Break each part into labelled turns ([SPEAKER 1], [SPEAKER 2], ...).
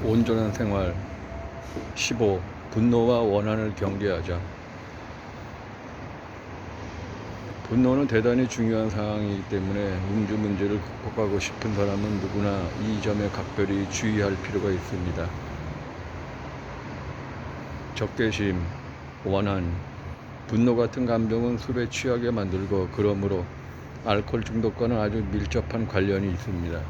[SPEAKER 1] 온전한 생활. 15. 분노와 원한을 경계하자. 분노는 대단히 중요한 상황이기 때문에 음주 문제를 극복하고 싶은 사람은 누구나 이 점에 각별히 주의할 필요가 있습니다. 적개심, 원한, 분노 같은 감정은 술에 취하게 만들고 그러므로 알코올 중독과는 아주 밀접한 관련이 있습니다.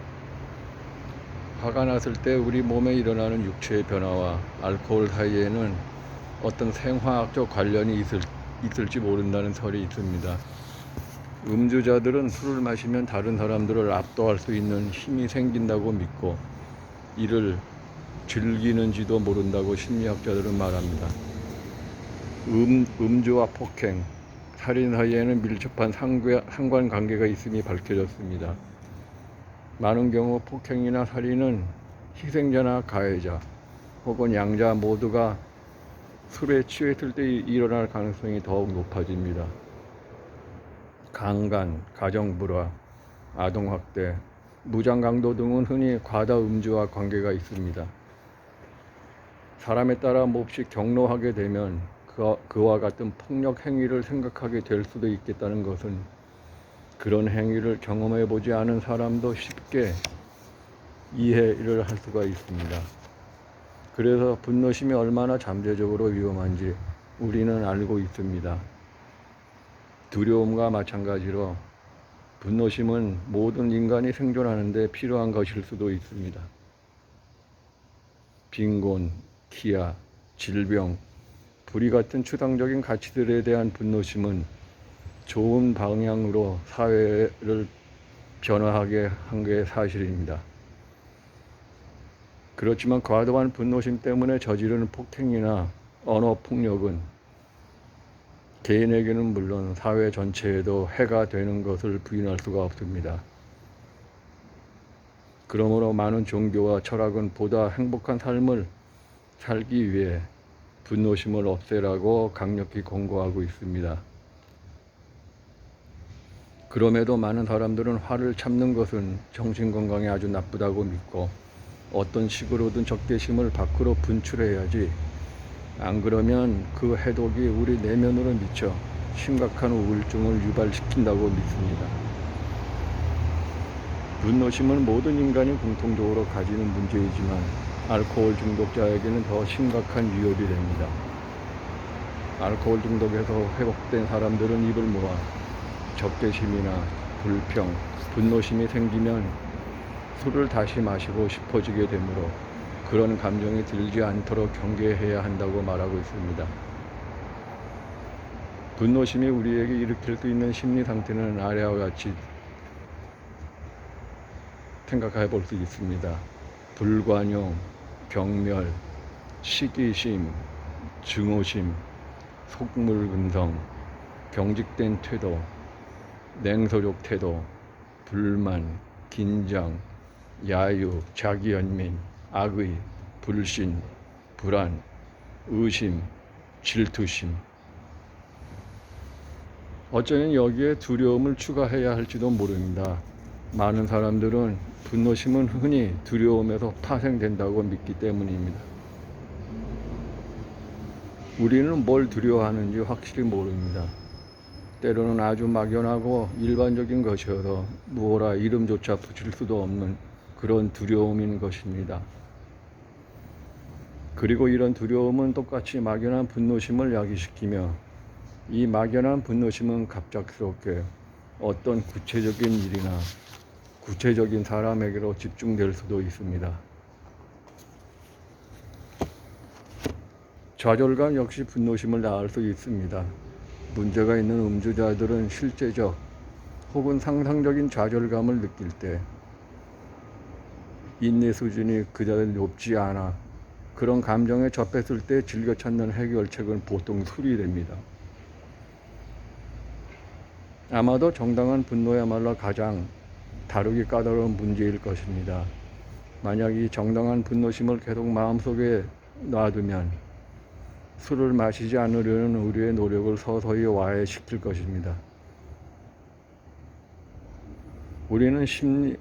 [SPEAKER 1] 화가 났을 때 우리 몸에 일어나는 육체의 변화와 알코올 사이에는 어떤 생화학적 관련이 있을지 모른다는 설이 있습니다. 음주자들은 술을 마시면 다른 사람들을 압도할 수 있는 힘이 생긴다고 믿고 이를 즐기는지도 모른다고 심리학자들은 말합니다. 음주와 폭행, 살인 사이에는 밀접한 상관관계가 있음이 밝혀졌습니다. 많은 경우 폭행이나 살인은 희생자나 가해자 혹은 양자 모두가 술에 취했을 때 일어날 가능성이 더욱 높아집니다. 강간, 가정불화, 아동학대, 무장강도 등은 흔히 과다 음주와 관계가 있습니다. 사람에 따라 몹시 경로하게 되면 그와 같은 폭력 행위를 생각하게 될 수도 있겠다는 것은 그런 행위를 경험해 보지 않은 사람도 쉽게 이해를 할 수가 있습니다. 그래서 분노심이 얼마나 잠재적으로 위험한지 우리는 알고 있습니다. 두려움과 마찬가지로 분노심은 모든 인간이 생존하는 데 필요한 것일 수도 있습니다. 빈곤, 기아, 질병, 불의 같은 추상적인 가치들에 대한 분노심은 좋은 방향으로 사회를 변화하게 한 게 사실입니다. 그렇지만 과도한 분노심 때문에 저지르는 폭행이나 언어폭력은 개인에게는 물론 사회 전체에도 해가 되는 것을 부인할 수가 없습니다. 그러므로 많은 종교와 철학은 보다 행복한 삶을 살기 위해 분노심을 없애라고 강력히 권고하고 있습니다. 그럼에도 많은 사람들은 화를 참는 것은 정신건강에 아주 나쁘다고 믿고 어떤 식으로든 적개심을 밖으로 분출해야지 안 그러면 그 해독이 우리 내면으로 미쳐 심각한 우울증을 유발시킨다고 믿습니다. 분노심은 모든 인간이 공통적으로 가지는 문제이지만 알코올 중독자에게는 더 심각한 위협이 됩니다. 알코올 중독에서 회복된 사람들은 입을 모아 적개심이나 불평, 분노심이 생기면 술을 다시 마시고 싶어지게 되므로 그런 감정이 들지 않도록 경계해야 한다고 말하고 있습니다. 분노심이 우리에게 일으킬 수 있는 심리 상태는 아래와 같이 생각해 볼 수 있습니다. 불관용, 경멸, 시기심, 증오심, 속물근성, 경직된 태도, 냉소적 태도, 불만, 긴장, 야유, 자기연민, 악의, 불신, 불안, 의심, 질투심. 어쩌면 여기에 두려움을 추가해야 할지도 모릅니다. 많은 사람들은 분노심은 흔히 두려움에서 파생된다고 믿기 때문입니다. 우리는 뭘 두려워하는지 확실히 모릅니다. 때로는 아주 막연하고 일반적인 것이어서 무엇라 이름조차 붙일 수도 없는 그런 두려움인 것입니다. 그리고 이런 두려움은 똑같이 막연한 분노심을 야기시키며 이 막연한 분노심은 갑작스럽게 어떤 구체적인 일이나 구체적인 사람에게로 집중될 수도 있습니다. 좌절감 역시 분노심을 낳을 수 있습니다. 문제가 있는 음주자들은 실제적 혹은 상상적인 좌절감을 느낄 때 인내 수준이 그다지 높지 않아 그런 감정에 접했을 때 즐겨 찾는 해결책은 보통 술이 됩니다. 아마도 정당한 분노야말로 가장 다루기 까다로운 문제일 것입니다. 만약 이 정당한 분노심을 계속 마음속에 놔두면 술을 마시지 않으려는 우리의 노력을 서서히 와해시킬 것입니다. 우리는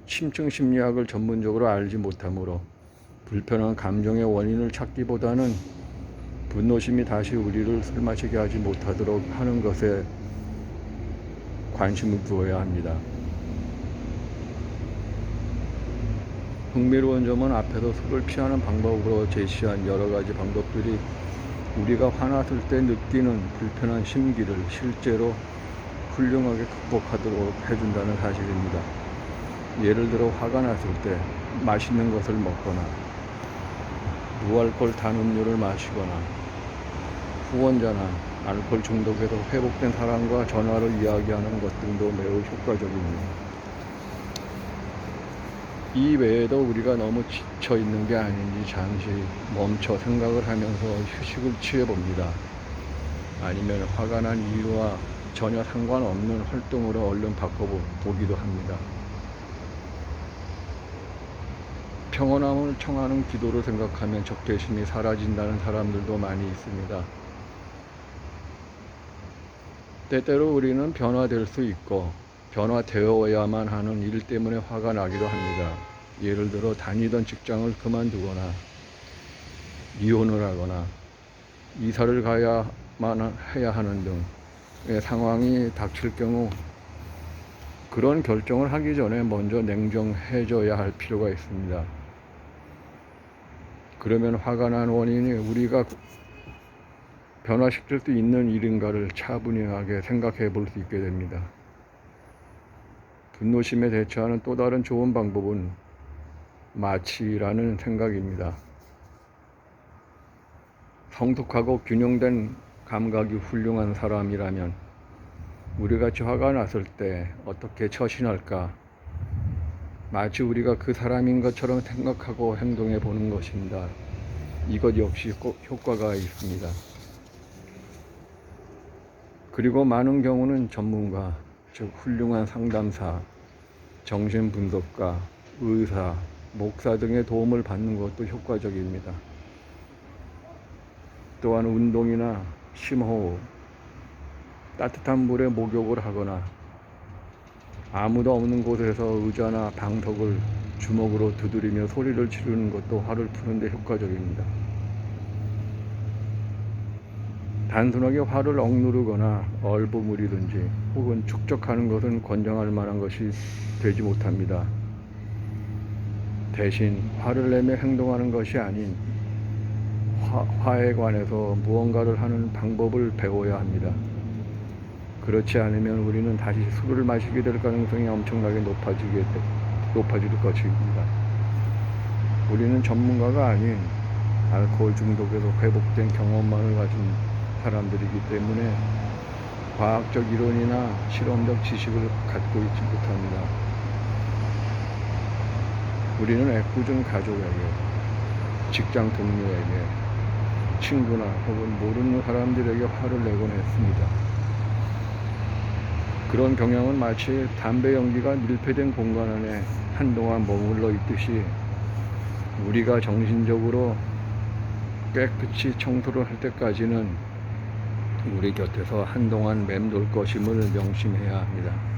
[SPEAKER 1] 심층 심리학을 전문적으로 알지 못하므로 불편한 감정의 원인을 찾기보다는 분노심이 다시 우리를 술 마시게 하지 못하도록 하는 것에 관심을 두어야 합니다. 흥미로운 점은 앞에서 술을 피하는 방법으로 제시한 여러 가지 방법들이 우리가 화났을 때 느끼는 불편한 심기를 실제로 훌륭하게 극복하도록 해준다는 사실입니다. 예를 들어 화가 났을 때 맛있는 것을 먹거나 무알콜 단 음료를 마시거나 후원자나 알코올 중독에서 회복된 사람과 전화로 이야기하는 것 등도 매우 효과적입니다. 이 외에도 우리가 너무 지쳐 있는 게 아닌지 잠시 멈춰 생각을 하면서 휴식을 취해봅니다. 아니면 화가 난 이유와 전혀 상관없는 활동으로 얼른 바꿔보기도 합니다. 평온함을 청하는 기도를 생각하면 적개심이 사라진다는 사람들도 많이 있습니다. 때때로 우리는 변화될 수 있고 변화되어야만 하는 일 때문에 화가 나기도 합니다. 예를 들어 다니던 직장을 그만두거나 이혼을 하거나 이사를 가야만 해야 하는 등의 상황이 닥칠 경우 그런 결정을 하기 전에 먼저 냉정해져야 할 필요가 있습니다. 그러면 화가 난 원인이 우리가 변화시킬 수 있는 일인가를 차분하게 생각해 볼 수 있게 됩니다. 분노심에 대처하는 또 다른 좋은 방법은 마취라는 생각입니다. 성숙하고 균형된 감각이 훌륭한 사람이라면 우리같이 화가 났을 때 어떻게 처신할까? 마치 우리가 그 사람인 것처럼 생각하고 행동해 보는 것입니다. 이것 역시 꼭 효과가 있습니다. 그리고 많은 경우는 전문가, 즉 훌륭한 상담사, 정신분석가, 의사, 목사 등의 도움을 받는 것도 효과적입니다. 또한 운동이나 심호흡, 따뜻한 물에 목욕을 하거나 아무도 없는 곳에서 의자나 방석을 주먹으로 두드리며 소리를 지르는 것도 화를 푸는 데 효과적입니다. 단순하게 화를 억누르거나 얼버무리든지 혹은 축적하는 것은 권장할 만한 것이 되지 못합니다. 대신 화를 내며 행동하는 것이 아닌 화에 관해서 무언가를 하는 방법을 배워야 합니다. 그렇지 않으면 우리는 다시 술을 마시게 될 가능성이 엄청나게 높아질 것입니다. 우리는 전문가가 아닌 알코올 중독에서 회복된 경험만을 가진 사람들이기 때문에 과학적 이론이나 실험적 지식을 갖고 있지 못합니다. 우리는 애꿎은 가족에게, 직장 동료에게, 친구나 혹은 모르는 사람들에게 화를 내곤 했습니다. 그런 경향은 마치 담배 연기가 밀폐된 공간 안에 한동안 머물러 있듯이 우리가 정신적으로 깨끗이 청소를 할 때까지는 우리 곁에서 한동안 맴돌 것임을 명심해야 합니다.